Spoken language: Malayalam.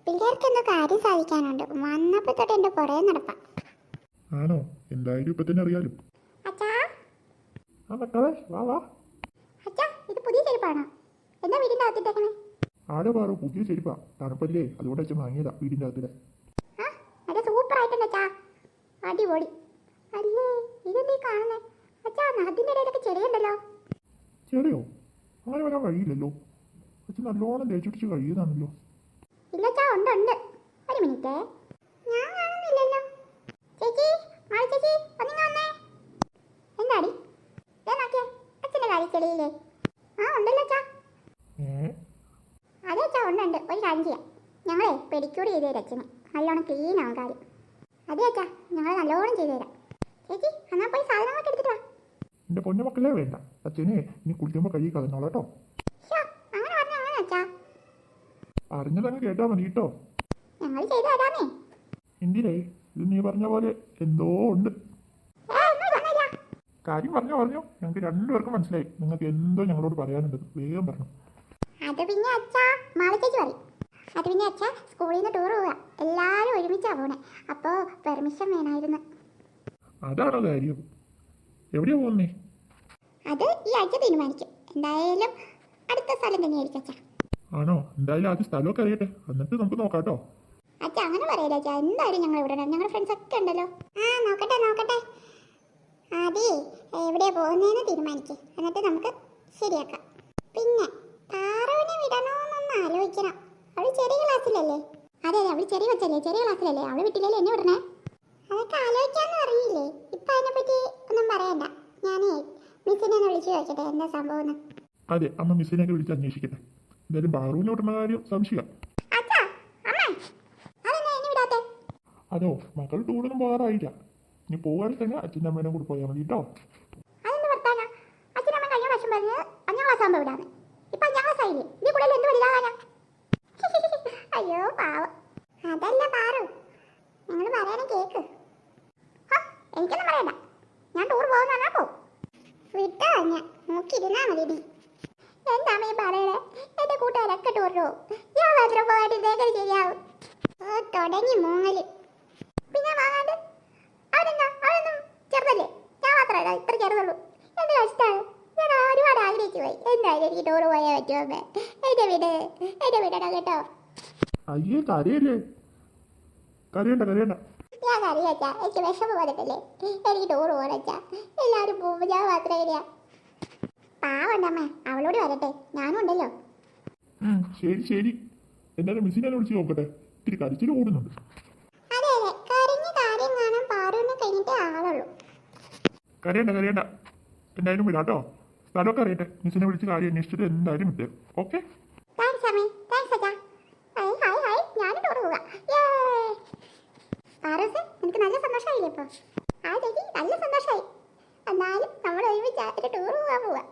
പിള്ളേർക്ക് എന്തോ കാര്യം സാധിക്കാനുണ്ട്. വന്നപ്പോൾ തൊട്ട് എൻ്റെ പുറകെ നടപ്പാ. ആണോ? എന്തായാലും ഇപ്പൊ തന്നെ അറിയാലോ. അച്ഛാ, ആ മക്കളെ വാ വാ. അച്ഛാ, ഇത് പുതിയ ചെരുപ്പാണോ? എന്താ വീടിൻ്റെ അകത്തിട്ടേക്കണേ? ആടെ പാറോ, പുതിയ ചെരുപ്പാ. തണുപ്പല്ലേ, അതുകൊണ്ട് അച്ഛൻ വാങ്ങിയതാ വീടിന്റെ അകത്തിലെ. ആ, അത് സൂപ്പർ ആയിട്ടുണ്ട് അച്ഛാ. അടിപൊളി. അല്ലേ, ഇതെന്തീ കാണുന്നേ? അച്ഛാ, അതിൻ്റെ ഇടയിലൊക്കെ ചെടിയുണ്ടല്ലോ. ചെറിയോ? അങ്ങനെ വരാൻ വഴിയില്ലല്ലോ. അച്ഛൻ നല്ലോണം തേച്ചിടിച്ച് കഴിയുന്നതാണല്ലോ. ഇല്ല അച്ഛാ, ഉണ്ട് ഉണ്ട്. ഒരു മിനിറ്റ്, ഞാൻ കാണുന്നില്ലല്ലോ. ചേച്ചി, മാളി ചേച്ചി, ഒന്നിങ്ങ വന്നേ. എന്താടി നോക്കിയേ, അച്ഛൻ്റെ കാര്യം ചെളിയില്ലേ? ആ ഉണ്ടല്ലോ അച്ഛാ. അതെ അച്ഛാ, ഉണ്ട്. ഒരു കാര്യം ചെയ്യാം, ഞങ്ങളെ പെഡിക്യൂർ ചെയ്ത് തരാം അച്ഛന്. നല്ലോണം ക്ലീൻ ആവും കാര്യം. അതെ അച്ഛാ, ഞങ്ങൾ നല്ലോണം ചെയ്തു തരാം. ചേച്ചി, എന്നാൽ പോയി സാധനങ്ങളൊക്കെ എടുത്തിട്ട് വാ. എന്റെ പൊന്നു മക്കളെ വേണ്ട, അച്ഛനെ ഇനി കുളിക്കുമ്പോ കൈ കളഞ്ഞോളാം കേട്ടോ. അങ്ങനെ പറഞ്ഞ അങ്ങനെ അച്ഛാ. അറിഞ്ഞതങ്ങ് കേട്ടാ മതി കേട്ടോ. ഞങ്ങൾ ചെയ്തു തരാമേ. എന്തിനേ, ഇത് നീ പറഞ്ഞ പോലെ എന്തോ ഉണ്ട്. കാര്യം പറഞ്ഞോ, ഞങ്ങൾക്ക് രണ്ടുപേർക്കും മനസ്സിലായി. നിങ്ങൾക്ക് എന്തോ ഞങ്ങളോട് പറയാനുണ്ട്, വേഗം പറഞ്ഞു. അത് പിന്നെ അച്ഛാ, മാളി ചേച്ചി പറയും. അത് പിന്നെ അച്ഛാ, സ്കൂളിൽ നിന്ന് ടൂർ പോവാ, എല്ലാവരും ഒരുമിച്ചാ പോണേ. അപ്പോൾ പെർമിഷൻ വേണമായിരുന്നു. അതാണോ കാര്യം? എവിടെയാ പോകുന്നേ? അത് ഈ ആഴ്ച തീരുമാനിക്കും. എന്തായാലും അടുത്ത സ്ഥലം തന്നെയായിരിക്കും അച്ഛാ. ആണോ? എന്തായാലും ആദ്യം സ്ഥലമൊക്കെ അറിയട്ടെ, എന്നിട്ട് നമുക്ക് നോക്കാം കേട്ടോ. അച്ഛാ, അങ്ങനെ പറയില്ല അച്ഛാ. എന്തായാലും ഞങ്ങൾ ഇവിടെ ഞങ്ങളുടെ ഫ്രണ്ട്സ് ഒക്കെ ഉണ്ടല്ലോ. ആ, നോക്കട്ടെ. ആദ്യേ എവിടെയാ പോകുന്നതെന്ന് തീരുമാനിക്കേ, എന്നിട്ട് നമുക്ക് ശരിയാക്കാം. പിന്നെ പാറുവിനെ വിടണോന്നൊന്ന് ആലോചിക്കണം. അവൾ ചെറിയ ക്ലാസ്സിലല്ലേ? അതെ, അവൾ ചെറിയ കൊച്ചല്ലേ, ചെറിയ ക്ലാസ്സിലല്ലേ. അവൾ വിട്ടില്ലല്ലേ എന്നെ വിടണേ? അതൊക്കെ ആലോചിക്കാന്ന് പറഞ്ഞില്ലേ. ഇപ്പം അതിനെപ്പറ്റി ഒന്നും പറയണ്ട. ഞാനേ മിസ്സിനെ ഒന്ന് വിളിച്ചു ചോദിക്കട്ടെ എന്താ സംഭവം. അതെ, അമ്മ മിസ്സിനെയൊക്കെ വിളിച്ച് അന്വേഷിക്കട്ടെ. എന്തായാലും ബാറുവിനെ വിടുന്ന കാര്യം സംശയം. അതോ, മക്കൾ ടൂറൊന്നും പോകാറായില്ല. ഇനി പോകാതെ തന്നെ അച്ഛൻ്റെ അമ്മേനെ കൂടെ പോയാൽ മതി കേട്ടോ. അയ്യോ പാവം. അതല്ല പാറു, നിങ്ങൾ പറയാനും കേക്ക്. എനിക്കൊന്നും പറയണ്ട, ഞാൻ ടൂർ പോകുന്ന പോ വിട്ടോ. ഞാൻ നോക്കിയിരുന്നാ മതി. എന്താ അമ്മ പറയണേ? എന്റെ കൂട്ടുകാരൊക്കെ ടൂർ പോകും, ഞാൻ മാത്രം പോകാണ്ട് ഇതേക്കൽ ശരിയാവും. ഓ, തുടങ്ങി മൂങ്ങല്. പിന്നെ വാങ്ങാണ്ട് അവരൊന്നും ചെറുതല്ലേ, ഞാൻ മാത്രമല്ല ഇത്ര ചെറുതുള്ളൂ. എന്റെ കഷ്ടമാണ്. ഞാൻ ഒരുപാട് ആഗ്രഹിച്ചു പോയി. എന്തായാലും എനിക്ക് ടൂർ പോയാൽ പറ്റുമോ അമ്മേ? എന്റെ വിടണം കേട്ടോ. അയ്യേ, കരയല്ലേ, കരയണ്ട. ഞാൻ അറിയാച്ചാ, എനിക്ക് വിഷമം വന്നിട്ടല്ലേ. എനിക്ക് ടൂർ പോകണച്ചാ. എല്ലാവരും പോകുമ്പോൾ ഞാൻ മാത്രമേ ഇല്ല. പാവണ്ടമ്മേ, അവളോട് വരട്ടെ, ഞാനും ഉണ്ടല്ലോ. ശരി. എന്തായാലും മിസ്സിനെ വിളിച്ച് നോക്കട്ടെ. ഇത്തിരി കരച്ചിൽ കൂടുന്നുണ്ട്. അതെ, കരഞ്ഞ കാര്യം കാണാൻ പാറുവിനെ കഴിഞ്ഞിട്ടേ ആളുള്ളൂ. കരയണ്ട. എന്തായാലും വിടാട്ടോ. സ്ഥലമൊക്കെ അറിയട്ടെ. മിസ്സിനെ വിളിച്ച് കാര്യം അന്വേഷിച്ചിട്ട് എന്തായാലും വിട്ടേ. ഓക്കെ. താങ്ക്സ് അമ്മേ, താങ്ക്സ് അച്ഛാ. ഹായ്, ഞാനും ടൂർ പോവാ. പാറൂസേ, എനിക്ക് നല്ല സന്തോഷമായില്ലേ ഇപ്പോൾ? ആ ചേച്ചി, നല്ല സന്തോഷമായി. എന്നാലും നമ്മൾ ഒരുമിച്ച് ടൂർ പോകാൻ പോവാ.